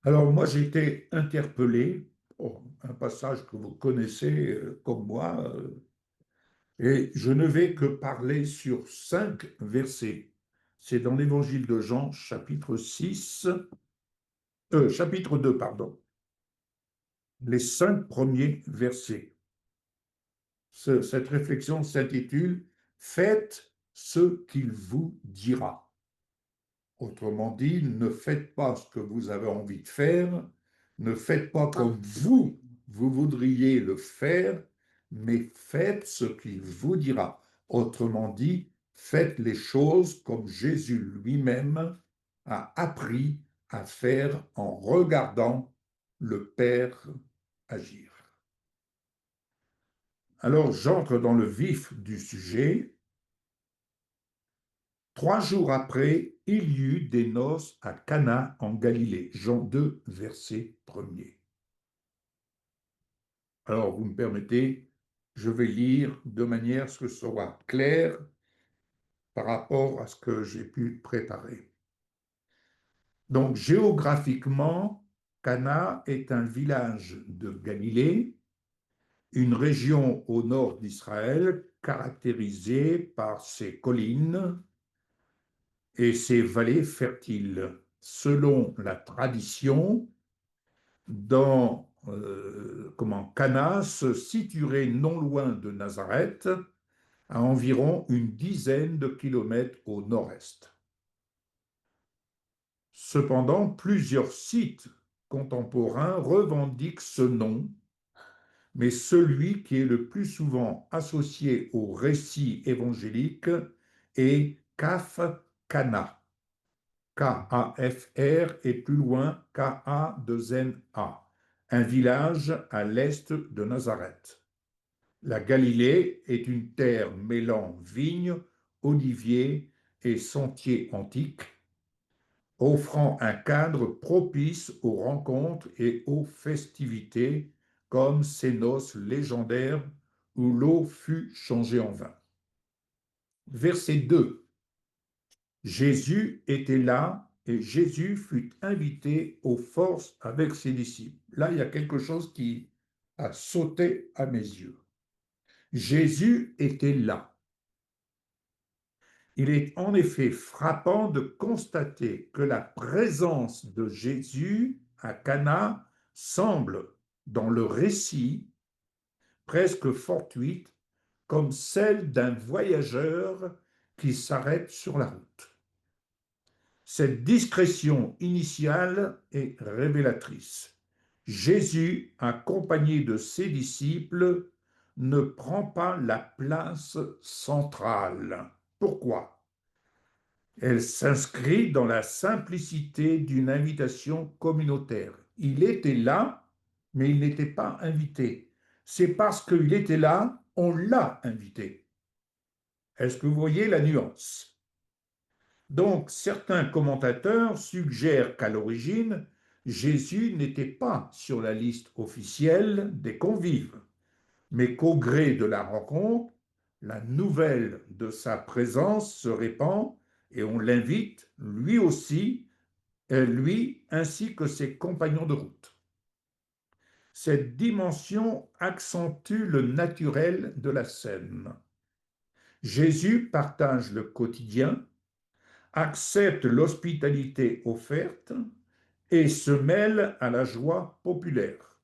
Alors moi, j'ai été interpellé, un passage que vous connaissez comme moi, et je ne vais que parler sur 5 versets. C'est dans l'Évangile de Jean, chapitre 2, pardon, les 5 premiers versets. Cette réflexion s'intitule Faites ce qu'il vous dira. Autrement dit, ne faites pas ce que vous avez envie de faire, ne faites pas comme vous voudriez le faire, mais faites ce qu'il vous dira. Autrement dit, faites les choses comme Jésus lui-même a appris à faire en regardant le Père agir. Alors j'entre dans le vif du sujet. 3 jours après, il y eut des noces à Cana en Galilée. Jean 2, verset 1er. Alors, vous me permettez, je vais lire de manière à ce que ce soit clair par rapport à ce que j'ai pu préparer. Donc, géographiquement, Cana est un village de Galilée, une région au nord d'Israël caractérisée par ses collines et ses vallées fertiles. Selon la tradition, Cana se situerait non loin de Nazareth, à environ une dizaine de kilomètres au nord-est. Cependant, plusieurs sites contemporains revendiquent ce nom, mais celui qui est le plus souvent associé au récit évangélique est Kaf Kana. K-A-F-R et plus loin K-A-2-N-A, un village à l'est de Nazareth. La Galilée est une terre mêlant vignes, oliviers et sentiers antiques, offrant un cadre propice aux rencontres et aux festivités, comme ces noces légendaires où l'eau fut changée en vin. Verset 2. Jésus était là et Jésus fut invité aux forces avec ses disciples. Là, il y a quelque chose qui a sauté à mes yeux. Jésus était là. Il est en effet frappant de constater que la présence de Jésus à Cana semble, dans le récit, presque fortuite, comme celle d'un voyageur qui s'arrête sur la route. Cette discrétion initiale est révélatrice. Jésus, accompagné de ses disciples, ne prend pas la place centrale. Pourquoi? Elle s'inscrit dans la simplicité d'une invitation communautaire. Il était là, mais il n'était pas invité. C'est parce qu'il était là, on l'a invité. Est-ce que vous voyez la nuance? Donc, certains commentateurs suggèrent qu'à l'origine, Jésus n'était pas sur la liste officielle des convives, mais qu'au gré de la rencontre, la nouvelle de sa présence se répand et on l'invite, lui aussi, lui ainsi que ses compagnons de route. Cette dimension accentue le naturel de la scène. Jésus partage le quotidien, accepte l'hospitalité offerte et se mêle à la joie populaire.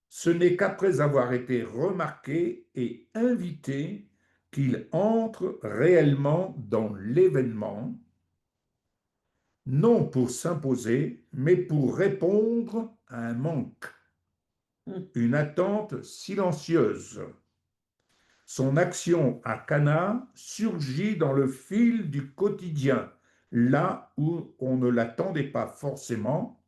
Ce n'est qu'après avoir été remarqué et invité qu'il entre réellement dans l'événement, non pour s'imposer, mais pour répondre à un manque, une attente silencieuse. Son action à Cana surgit dans le fil du quotidien, là où on ne l'attendait pas forcément,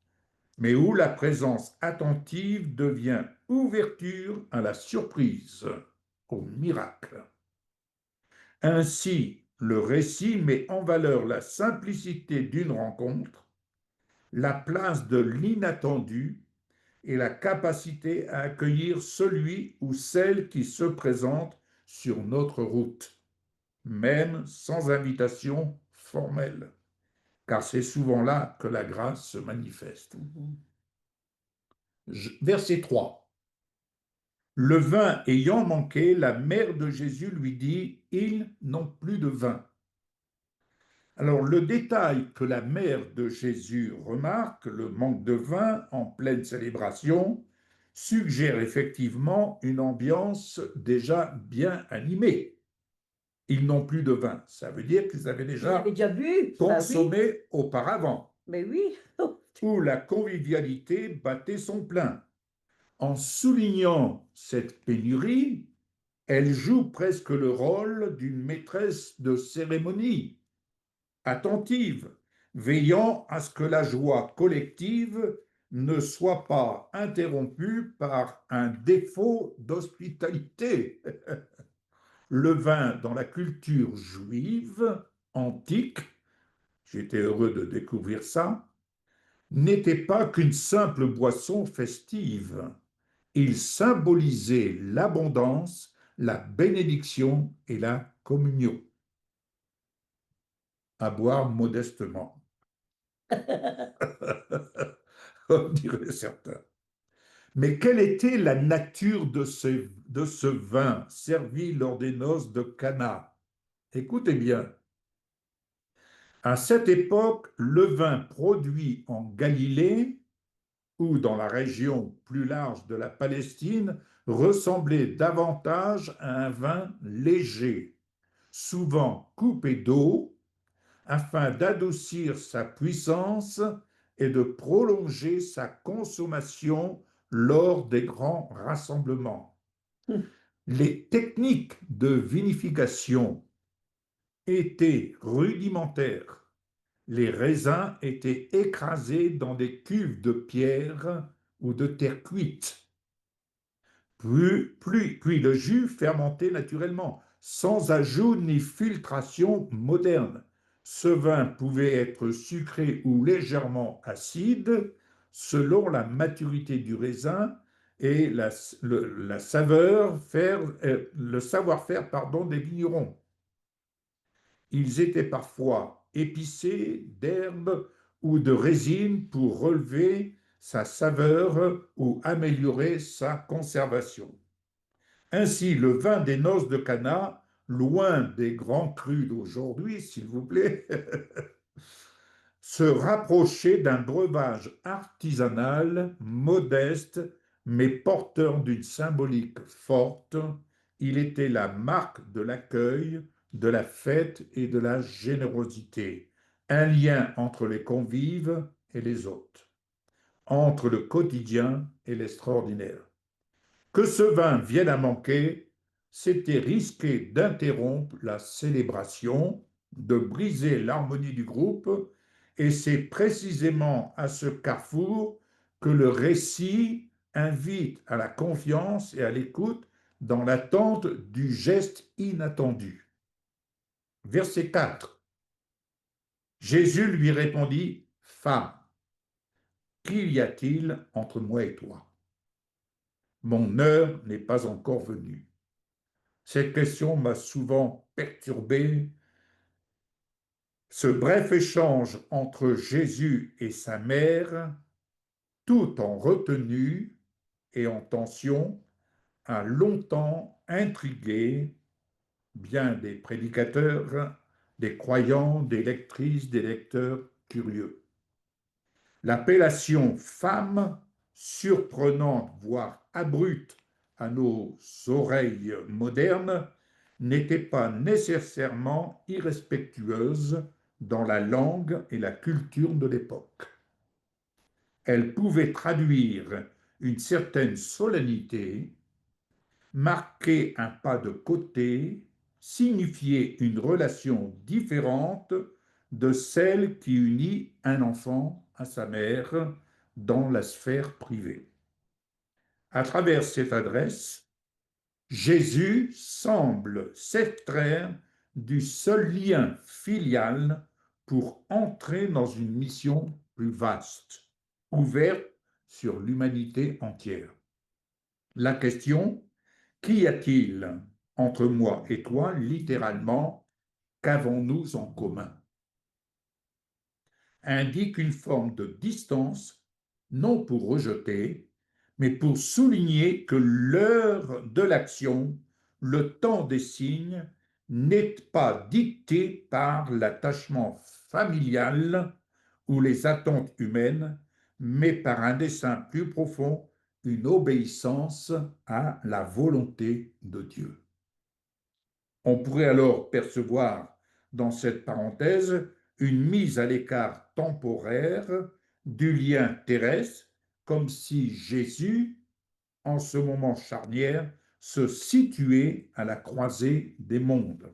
mais où la présence attentive devient ouverture à la surprise, au miracle. Ainsi, le récit met en valeur la simplicité d'une rencontre, la place de l'inattendu et la capacité à accueillir celui ou celle qui se présente sur notre route, même sans invitation formelle. car c'est souvent là que la grâce se manifeste. Mhm. Verset 3. Le vin ayant manqué, la mère de Jésus lui dit, ils n'ont plus de vin. Alors, le détail que la mère de Jésus remarque, le manque de vin en pleine célébration, suggère effectivement une ambiance déjà bien animée. Ils n'ont plus de vin. Ça veut dire qu'ils avaient Ils avaient déjà déjà bu, bah oui, consommé auparavant, mais oui. où la convivialité battait son plein. En soulignant cette pénurie, elle joue presque le rôle d'une maîtresse de cérémonie, attentive, veillant à ce que la joie collective ne soit pas interrompue par un défaut d'hospitalité. Le vin dans la culture juive antique, j'étais heureux de découvrir ça, n'était pas qu'une simple boisson festive. Il symbolisait l'abondance, la bénédiction et la communion. À boire modestement, comme diraient certains. Mais quelle était la nature de ce vin servi lors des noces de Cana? Écoutez bien. À cette époque, le vin produit en Galilée ou dans la région plus large de la Palestine ressemblait davantage à un vin léger, souvent coupé d'eau, afin d'adoucir sa puissance et de prolonger sa consommation lors des grands rassemblements. Les techniques de vinification étaient rudimentaires. Les raisins étaient écrasés dans des cuves de pierre ou de terre cuite. Puis le jus fermentait naturellement, sans ajout ni filtration moderne. Ce vin pouvait être sucré ou légèrement acide selon la maturité du raisin et la saveur le savoir-faire des vignerons. Ils étaient parfois épicés d'herbes ou de résine pour relever sa saveur ou améliorer sa conservation. Ainsi, le vin des noces de Cana, loin des grands crus d'aujourd'hui, s'il vous plaît, se rapprochait d'un breuvage artisanal, modeste, mais porteur d'une symbolique forte. Il était la marque de l'accueil, de la fête et de la générosité, un lien entre les convives et les hôtes, entre le quotidien et l'extraordinaire. Que ce vin vienne à manquer, c'était risquer d'interrompre la célébration, de briser l'harmonie du groupe, et c'est précisément à ce carrefour que le récit invite à la confiance et à l'écoute dans l'attente du geste inattendu. Verset 4. Jésus lui répondit, Femme, qu'y a-t-il entre moi et toi? Mon heure n'est pas encore venue. Cette question m'a souvent perturbé. Ce bref échange entre Jésus et sa mère, tout en retenue et en tension, a longtemps intrigué bien des prédicateurs, des croyants, des lectrices, des lecteurs curieux. L'appellation femme, surprenante, voire abrupte à nos oreilles modernes, n'était pas nécessairement irrespectueuse dans la langue et la culture de l'époque. Elle pouvait traduire une certaine solennité, marquer un pas de côté, signifier une relation différente de celle qui unit un enfant à sa mère dans la sphère privée. À travers cette adresse, Jésus semble s'extraire du seul lien filial pour entrer dans une mission plus vaste, ouverte sur l'humanité entière. La question, qu'y a-t-il entre moi et toi, littéralement, qu'avons-nous en commun? indique une forme de distance, non pour rejeter, mais pour souligner que l'heure de l'action, le temps des signes, n'est pas dicté par l'attachement familial ou les attentes humaines, mais par un dessein plus profond, une obéissance à la volonté de Dieu. On pourrait alors percevoir dans cette parenthèse une mise à l'écart temporaire du lien terrestre, comme si Jésus, en ce moment charnière, se situait à la croisée des mondes.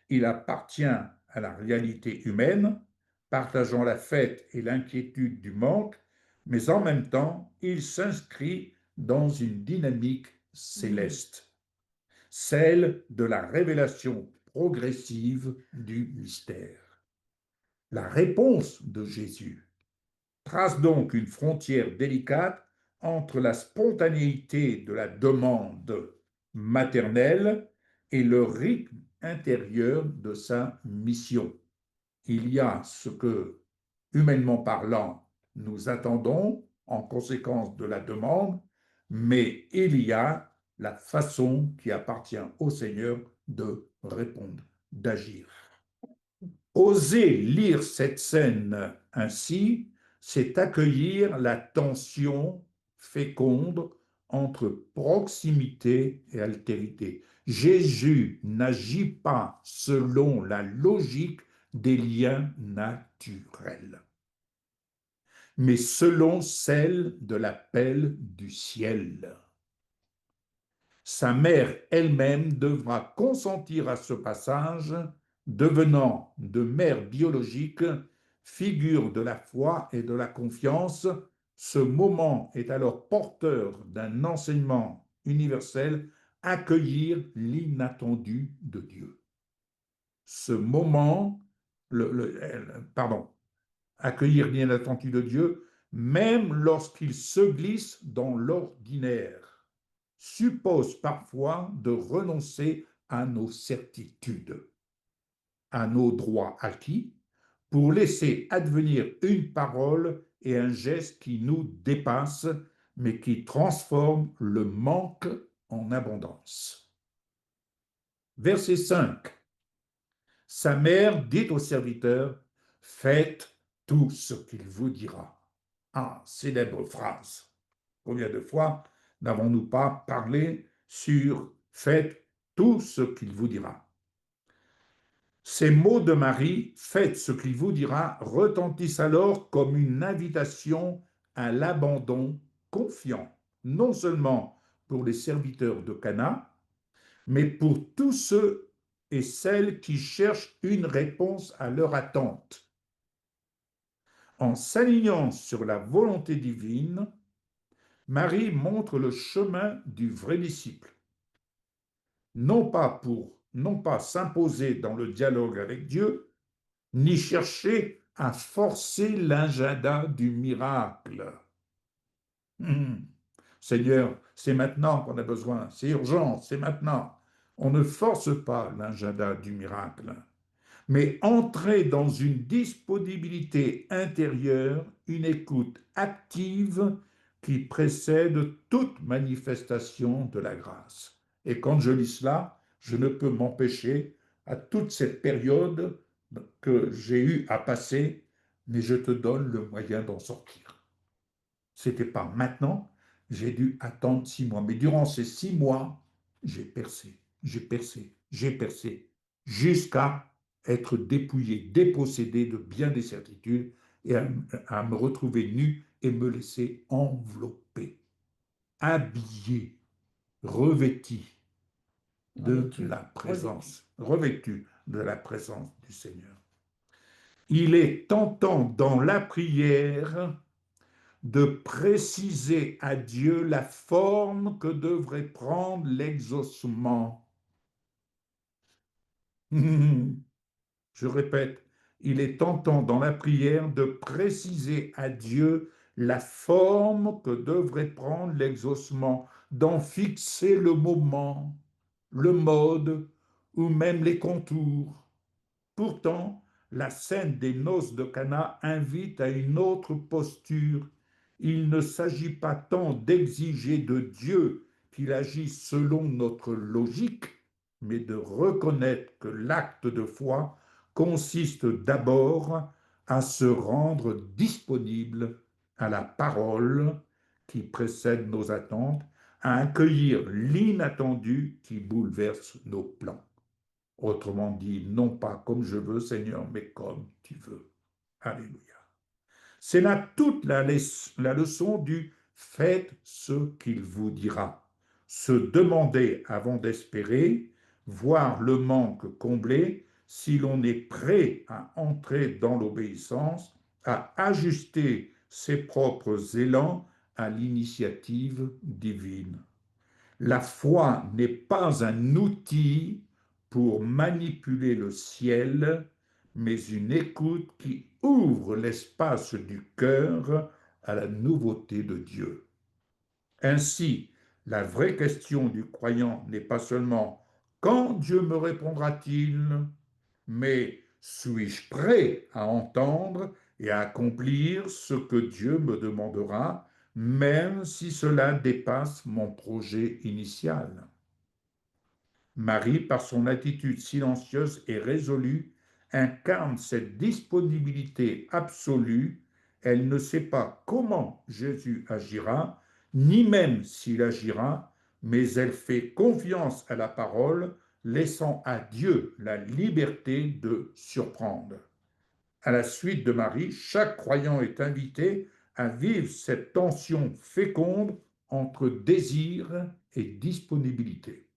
Il appartient à la réalité humaine, partageant la fête et l'inquiétude du manque, mais en même temps, il s'inscrit dans une dynamique céleste, celle de la révélation progressive du mystère. La réponse de Jésus trace donc une frontière délicate entre la spontanéité de la demande maternelle et le rythme intérieur de sa mission. Il y a ce que, humainement parlant, nous attendons en conséquence de la demande, mais il y a la façon qui appartient au Seigneur de répondre, d'agir. Oser lire cette scène ainsi, c'est accueillir la tension féconde entre proximité et altérité. Jésus n'agit pas selon la logique des liens naturels, mais selon celle de l'appel du ciel. Sa mère elle-même devra consentir à ce passage, devenant de mère biologique, figure de la foi et de la confiance. Ce moment est alors porteur d'un enseignement universel, accueillir l'inattendu de Dieu. Ce moment, accueillir l'inattendu de Dieu, même lorsqu'il se glisse dans l'ordinaire, suppose parfois de renoncer à nos certitudes, à nos droits acquis, pour laisser advenir une parole et un geste qui nous dépassent, mais qui transforment le manque en abondance. Verset 5. Sa mère dit au serviteur, « Faites tout ce qu'il vous dira. » Ah, célèbre phrase. Combien de fois n'avons-nous pas parlé sur « Faites tout ce qu'il vous dira » ? Ces mots de Marie, « Faites ce qu'il vous dira » retentissent alors comme une invitation à l'abandon confiant, non seulement pour les serviteurs de Cana, mais pour tous ceux et celles qui cherchent une réponse à leur attente. En s'alignant sur la volonté divine, Marie montre le chemin du vrai disciple. Non pas s'imposer dans le dialogue avec Dieu, ni chercher à forcer l'agenda du miracle. Seigneur, c'est maintenant qu'on a besoin, c'est urgent, c'est maintenant. On ne force pas l'agenda du miracle, mais entrer dans une disponibilité intérieure, une écoute active qui précède toute manifestation de la grâce. Et quand je lis cela, je ne peux m'empêcher à toute cette période que j'ai eu à passer, mais je te donne le moyen d'en sortir. C'était pas maintenant, j'ai dû attendre 6 mois. Mais durant ces 6 mois, j'ai percé, jusqu'à être dépouillé, dépossédé de bien des certitudes et à me retrouver nu et me laisser envelopper, habillé, revêtu de la présence, revêtu de la présence du Seigneur. Il est tentant dans la prière de préciser à Dieu la forme que devrait prendre l'exaucement. Je répète, il est tentant dans la prière de préciser à Dieu la forme que devrait prendre l'exaucement, d'en fixer le moment, le mode ou même les contours. Pourtant, la scène des noces de Cana invite à une autre posture. Il ne s'agit pas tant d'exiger de Dieu qu'il agisse selon notre logique, mais de reconnaître que l'acte de foi consiste d'abord à se rendre disponible à la parole qui précède nos attentes, à accueillir l'inattendu qui bouleverse nos plans. Autrement dit, non pas comme je veux, Seigneur, mais comme tu veux. Alléluia. C'est là toute la leçon du faites ce qu'il vous dira. Se demander avant d'espérer, voir le manque comblé, si l'on est prêt à entrer dans l'obéissance, à ajuster ses propres élans à l'initiative divine. La foi n'est pas un outil pour manipuler le ciel, mais une écoute qui ouvre l'espace du cœur à la nouveauté de Dieu. Ainsi, la vraie question du croyant n'est pas seulement quand Dieu me répondra-t-il, mais suis-je prêt à entendre et à accomplir ce que Dieu me demandera, même si cela dépasse mon projet initial? Marie, par son attitude silencieuse et résolue, incarne cette disponibilité absolue. Elle ne sait pas comment Jésus agira, ni même s'il agira, mais elle fait confiance à la parole, laissant à Dieu la liberté de surprendre. À la suite de Marie, chaque croyant est invité à vivre cette tension féconde entre désir et disponibilité,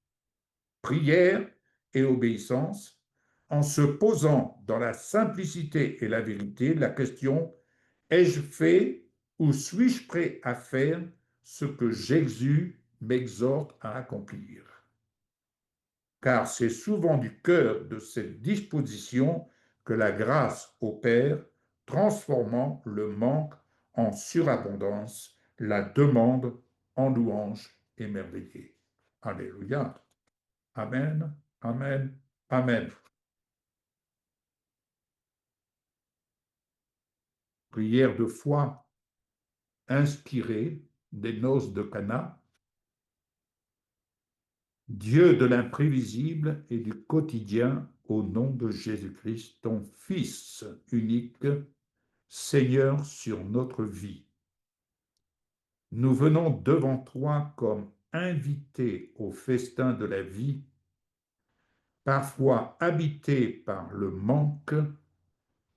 prière et obéissance, en se posant dans la simplicité et la vérité la question: ai-je fait ou suis-je prêt à faire ce que Jésus m'exhorte à accomplir? Car c'est souvent du cœur de cette disposition que la grâce opère, transformant le manque en surabondance, la demande en louange émerveillée. Alléluia. Amen, amen, amen. Prière de foi inspirée des noces de Cana. Dieu de l'imprévisible et du quotidien, au nom de Jésus-Christ, ton Fils unique, Seigneur sur notre vie. Nous venons devant toi comme invités au festin de la vie, parfois habités par le manque,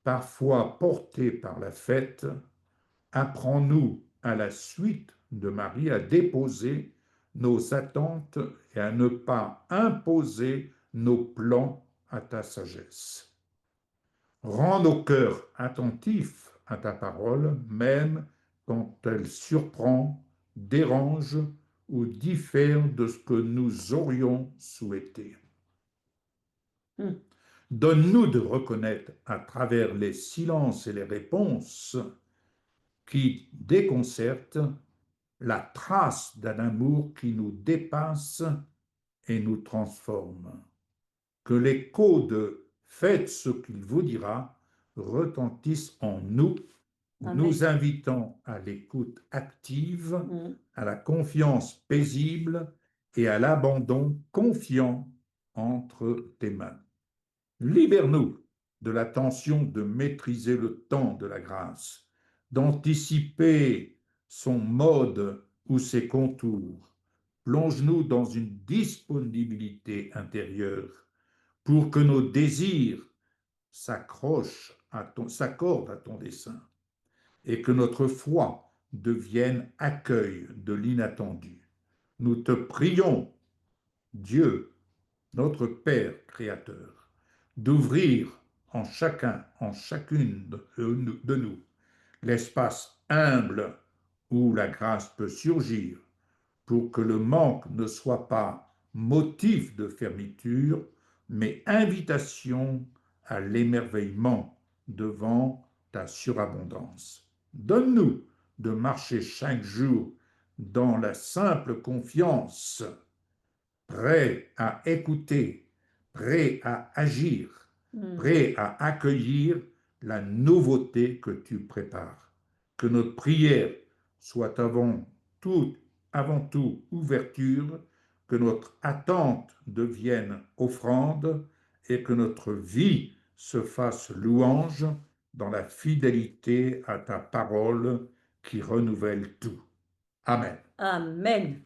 parfois portés par la fête. Apprends-nous, à la suite de Marie, à déposer nos attentes et à ne pas imposer nos plans à ta sagesse. Rends nos cœurs attentifs à ta parole, même quand elle surprend, dérange ou diffère de ce que nous aurions souhaité. Donne-nous de reconnaître à travers les silences et les réponses qui déconcertent la trace d'un amour qui nous dépasse et nous transforme. Que l'écho de faites ce qu'il vous dira retentisse en nous, Amen, nous invitant à l'écoute active, à la confiance paisible et à l'abandon confiant entre tes mains. Libère-nous de la tension de maîtriser le temps de la grâce, d'anticiper son mode ou ses contours. Plonge-nous dans une disponibilité intérieure pour que nos désirs s'accordent à ton dessein et que notre foi devienne accueil de l'inattendu. Nous te prions, Dieu, notre Père créateur, d'ouvrir en chacun, en chacune de nous, l'espace humble où la grâce peut surgir, pour que le manque ne soit pas motif de fermeture, mais invitation à l'émerveillement devant ta surabondance. Donne-nous de marcher chaque jour dans la simple confiance, prêt à écouter, prêt à agir, prêts à accueillir la nouveauté que tu prépares. Que notre prière soit avant tout ouverture, que notre attente devienne offrande et que notre vie se fasse louange dans la fidélité à ta parole qui renouvelle tout. Amen. Amen.